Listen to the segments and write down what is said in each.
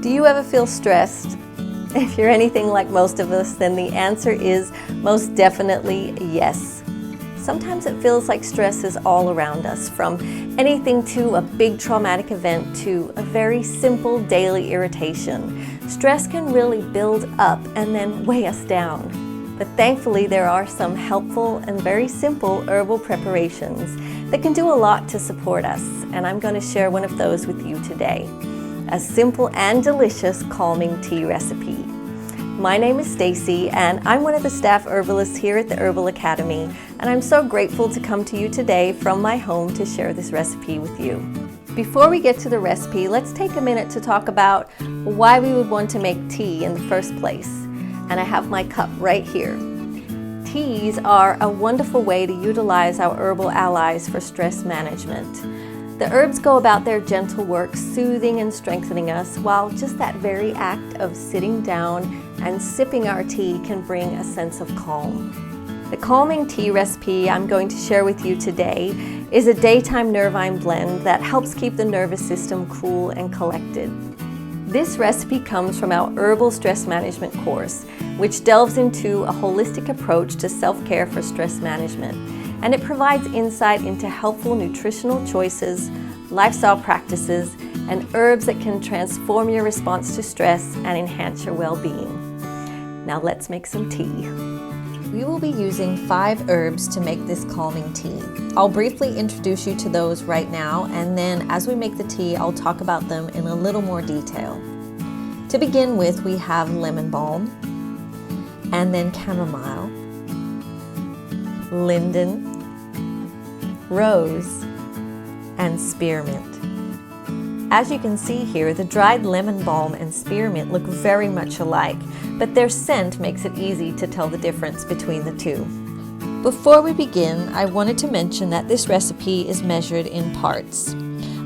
Do you ever feel stressed? If you're anything like most of us, then the answer is most definitely yes. Sometimes it feels like stress is all around us, from anything to a big traumatic event to a very simple daily irritation. Stress can really build up and then weigh us down. But thankfully, there are some helpful and very simple herbal preparations that can do a lot to support us, and I'm going to share one of those with you today. A simple and delicious calming tea recipe. My name is Stacy, and I'm one of the staff herbalists here at the Herbal Academy, and I'm so grateful to come to you today from my home to share this recipe with you. Before we get to the recipe, let's take a minute to talk about why we would want to make tea in the first place. And I have my cup right here. Teas are a wonderful way to utilize our herbal allies for stress management. The herbs go about their gentle work, soothing and strengthening us, while just that very act of sitting down and sipping our tea can bring a sense of calm. The calming tea recipe I'm going to share with you today is a daytime nervine blend that helps keep the nervous system cool and collected. This recipe comes from our Herbal Stress Management course, which delves into a holistic approach to self-care for stress management. And it provides insight into helpful nutritional choices, lifestyle practices, and herbs that can transform your response to stress and enhance your well-being. Now let's make some tea. We will be using 5 herbs to make this calming tea. I'll briefly introduce you to those right now, and then as we make the tea, I'll talk about them in a little more detail. To begin with, we have lemon balm, and then chamomile, linden, rose, and spearmint. As you can see here, the dried lemon balm and spearmint look very much alike, but their scent makes it easy to tell the difference between the two. Before we begin, I wanted to mention that this recipe is measured in parts.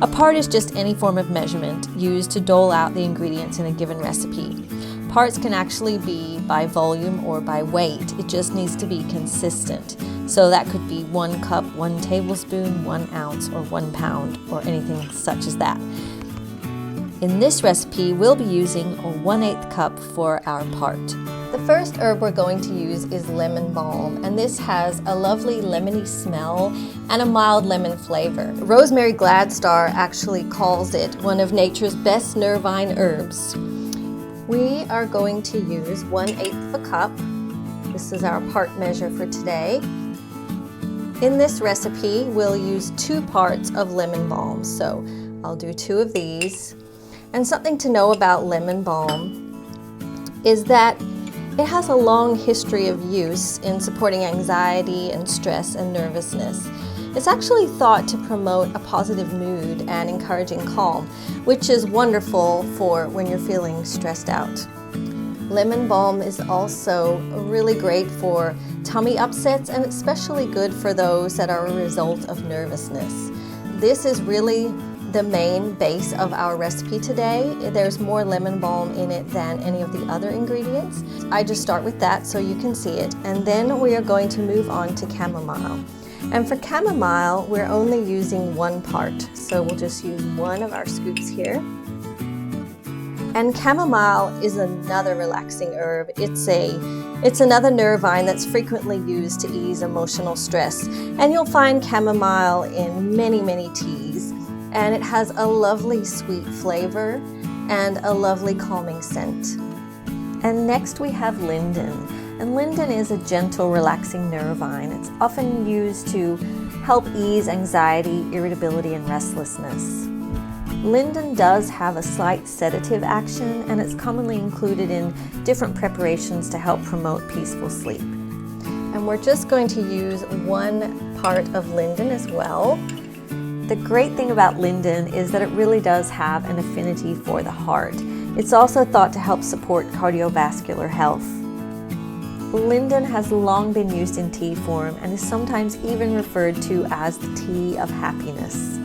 A part is just any form of measurement used to dole out the ingredients in a given recipe. Parts can actually be by volume or by weight. It just needs to be consistent. So that could be 1 cup, 1 tablespoon, 1 ounce, or 1 pound, or anything such as that. In this recipe, we'll be using a 1/8 cup for our part. The first herb we're going to use is lemon balm, and this has a lovely lemony smell and a mild lemon flavor. Rosemary Gladstar actually calls it one of nature's best nervine herbs. We are going to use 1/8 of a cup. This is our part measure for today. In this recipe, we'll use 2 parts of lemon balm, so I'll do 2 of these. And something to know about lemon balm is that it has a long history of use in supporting anxiety and stress and nervousness. It's actually thought to promote a positive mood and encouraging calm, which is wonderful for when you're feeling stressed out. Lemon balm is also really great for tummy upsets, and especially good for those that are a result of nervousness. This is really the main base of our recipe today. There's more lemon balm in it than any of the other ingredients. I just start with that so you can see it, and then we are going to move on to chamomile. And for chamomile, we're only using 1 part, so we'll just use 1 of our scoops here. And chamomile is another relaxing herb. It's another nervine that's frequently used to ease emotional stress. And you'll find chamomile in many, many teas. And it has a lovely sweet flavor and a lovely calming scent. And next we have linden. And linden is a gentle, relaxing nervine. It's often used to help ease anxiety, irritability, and restlessness. Linden does have a slight sedative action, and it's commonly included in different preparations to help promote peaceful sleep. And we're just going to use 1 part of linden as well. The great thing about linden is that it really does have an affinity for the heart. It's also thought to help support cardiovascular health. Linden has long been used in tea form and is sometimes even referred to as the tea of happiness.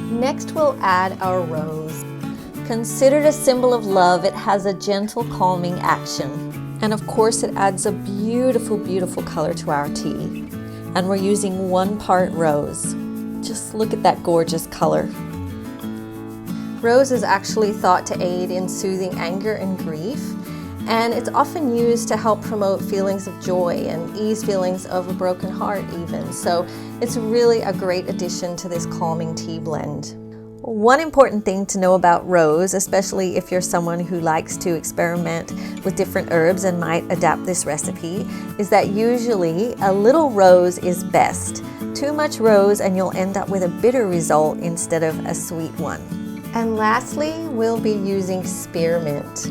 Next, we'll add our rose. Considered a symbol of love, it has a gentle calming action. And of course, it adds a beautiful, beautiful color to our tea. And we're using 1 part rose. Just look at that gorgeous color. Rose is actually thought to aid in soothing anger and grief, and it's often used to help promote feelings of joy and ease feelings of a broken heart even. So it's really a great addition to this calming tea blend. One important thing to know about rose, especially if you're someone who likes to experiment with different herbs and might adapt this recipe, is that usually a little rose is best. Too much rose and you'll end up with a bitter result instead of a sweet one. And lastly, we'll be using spearmint.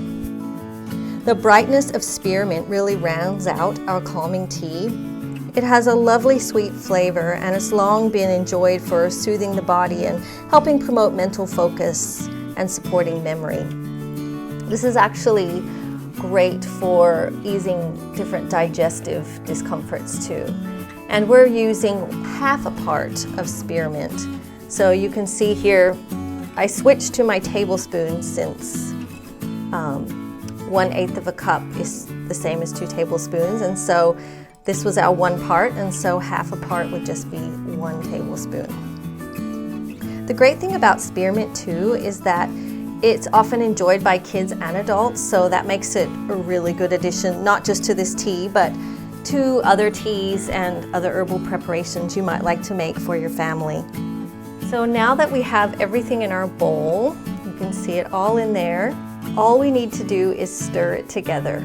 The brightness of spearmint really rounds out our calming tea. It has a lovely sweet flavor and it's long been enjoyed for soothing the body and helping promote mental focus and supporting memory. This is actually great for easing different digestive discomforts too. And we're using half a part of spearmint. So you can see here, I switched to my tablespoon since 1/8 of a cup is the same as 2 tablespoons. And so this was our 1 part, and so half a part would just be 1 tablespoon. The great thing about spearmint too is that it's often enjoyed by kids and adults, so that makes it a really good addition, not just to this tea, but to other teas and other herbal preparations you might like to make for your family. So now that we have everything in our bowl, you can see it all in there, all we need to do is stir it together.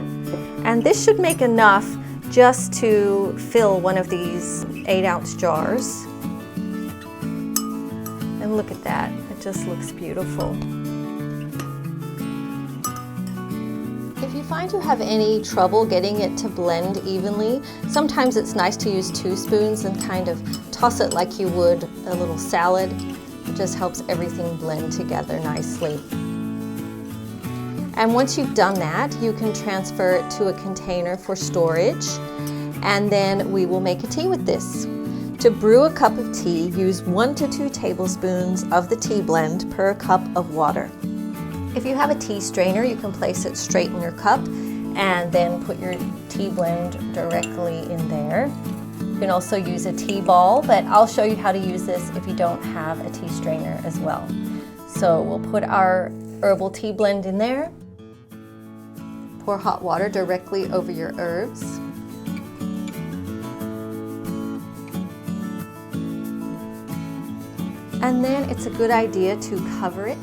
And this should make enough just to fill one of these 8-ounce jars. And look at that, it just looks beautiful. If you find you have any trouble getting it to blend evenly, sometimes it's nice to use 2 spoons and kind of toss it like you would a little salad. It just helps everything blend together nicely. And once you've done that, you can transfer it to a container for storage, and then we will make a tea with this. To brew a cup of tea, use 1 to 2 tablespoons of the tea blend per cup of water. If you have a tea strainer, you can place it straight in your cup and then put your tea blend directly in there. You can also use a tea ball, but I'll show you how to use this if you don't have a tea strainer as well. So we'll put our herbal tea blend in there. Pour hot water directly over your herbs. And then it's a good idea to cover it.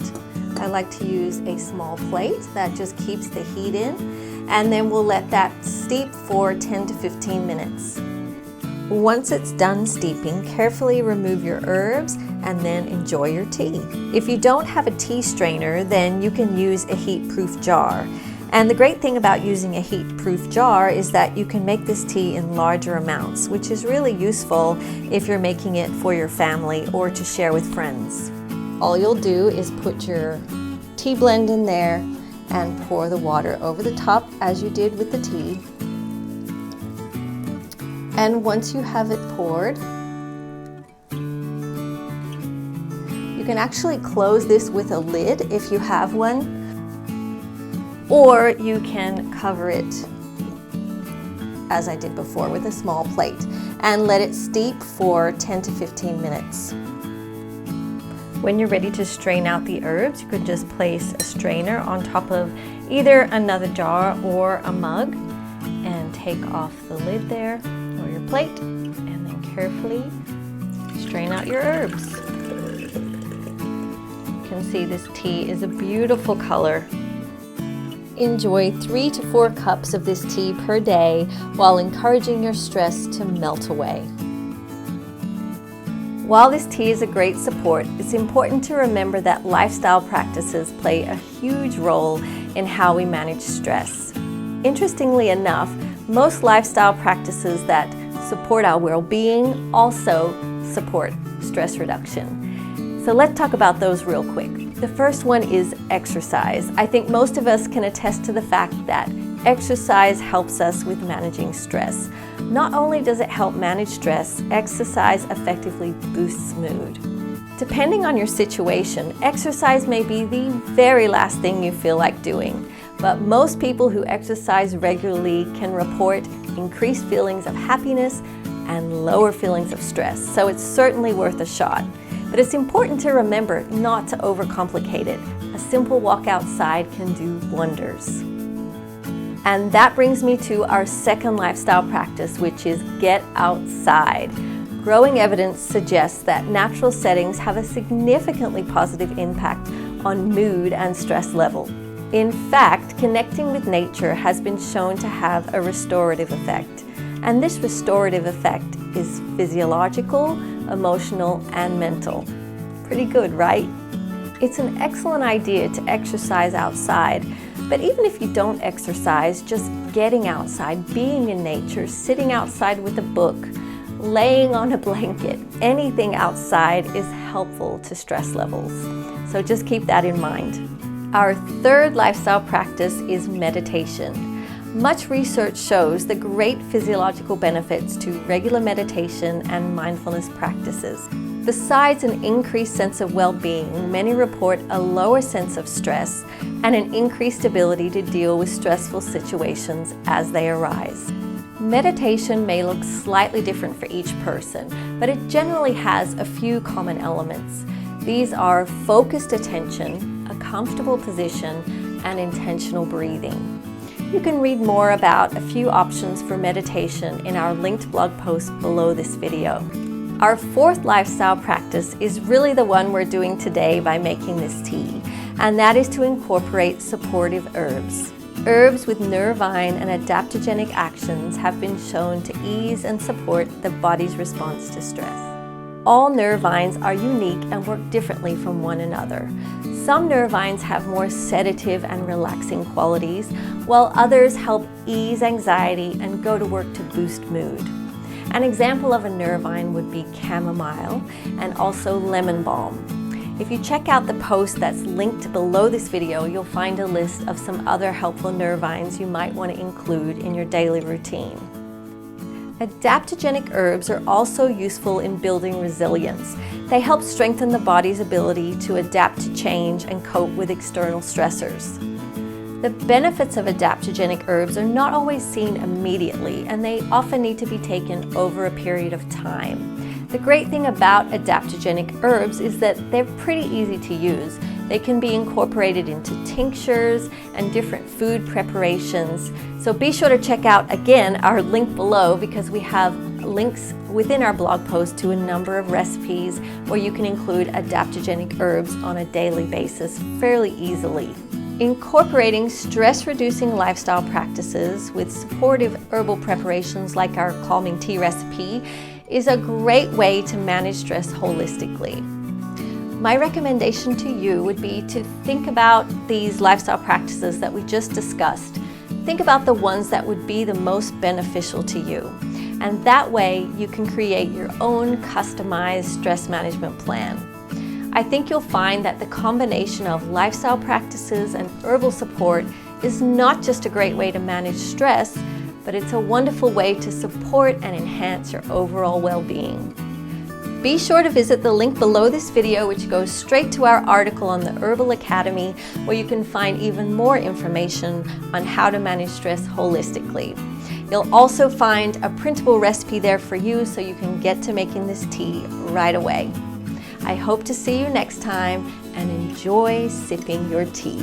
I like to use a small plate that just keeps the heat in, and then we'll let that steep for 10 to 15 minutes. Once it's done steeping, carefully remove your herbs and then enjoy your tea. If you don't have a tea strainer, then you can use a heat-proof jar. And the great thing about using a heat-proof jar is that you can make this tea in larger amounts, which is really useful if you're making it for your family or to share with friends. All you'll do is put your tea blend in there and pour the water over the top as you did with the tea. And once you have it poured, you can actually close this with a lid if you have one, or you can cover it as I did before with a small plate and let it steep for 10 to 15 minutes. When you're ready to strain out the herbs, you could just place a strainer on top of either another jar or a mug and take off the lid there or your plate and then carefully strain out your herbs. You can see this tea is a beautiful color. Enjoy 3 to 4 cups of this tea per day while encouraging your stress to melt away. While this tea is a great support, it's important to remember that lifestyle practices play a huge role in how we manage stress. Interestingly enough, most lifestyle practices that support our well-being also support stress reduction. So let's talk about those real quick. The first one is exercise. I think most of us can attest to the fact that exercise helps us with managing stress. Not only does it help manage stress, exercise effectively boosts mood. Depending on your situation, exercise may be the very last thing you feel like doing, but most people who exercise regularly can report increased feelings of happiness and lower feelings of stress, so it's certainly worth a shot. But it's important to remember not to overcomplicate it. A simple walk outside can do wonders. And that brings me to our second lifestyle practice, which is get outside. Growing evidence suggests that natural settings have a significantly positive impact on mood and stress level. In fact, connecting with nature has been shown to have a restorative effect. And this restorative effect is physiological, emotional, and mental. Pretty good, right? It's an excellent idea to exercise outside, but even if you don't exercise, just getting outside, being in nature, sitting outside with a book, laying on a blanket, anything outside is helpful to stress levels. So just keep that in mind. Our third lifestyle practice is meditation. Much research shows the great physiological benefits to regular meditation and mindfulness practices. Besides an increased sense of well-being, many report a lower sense of stress and an increased ability to deal with stressful situations as they arise. Meditation may look slightly different for each person, but it generally has a few common elements. These are focused attention, a comfortable position, and intentional breathing. You can read more about a few options for meditation in our linked blog post below this video. Our fourth lifestyle practice is really the one we're doing today by making this tea, and that is to incorporate supportive herbs. Herbs with nervine and adaptogenic actions have been shown to ease and support the body's response to stress. All nervines are unique and work differently from one another. Some nervines have more sedative and relaxing qualities, while others help ease anxiety and go to work to boost mood. An example of a nervine would be chamomile and also lemon balm. If you check out the post that's linked below this video, you'll find a list of some other helpful nervines you might want to include in your daily routine. Adaptogenic herbs are also useful in building resilience. They help strengthen the body's ability to adapt to change and cope with external stressors. The benefits of adaptogenic herbs are not always seen immediately, and they often need to be taken over a period of time. The great thing about adaptogenic herbs is that they're pretty easy to use. They can be incorporated into tinctures and different food preparations. So be sure to check out, again, our link below, because we have links within our blog post to a number of recipes where you can include adaptogenic herbs on a daily basis fairly easily. Incorporating stress-reducing lifestyle practices with supportive herbal preparations like our calming tea recipe is a great way to manage stress holistically. My recommendation to you would be to think about these lifestyle practices that we just discussed. Think about the ones that would be the most beneficial to you. And that way you can create your own customized stress management plan. I think you'll find that the combination of lifestyle practices and herbal support is not just a great way to manage stress, but it's a wonderful way to support and enhance your overall well-being. Be sure to visit the link below this video, which goes straight to our article on the Herbal Academy, where you can find even more information on how to manage stress holistically. You'll also find a printable recipe there for you, so you can get to making this tea right away. I hope to see you next time, and enjoy sipping your tea.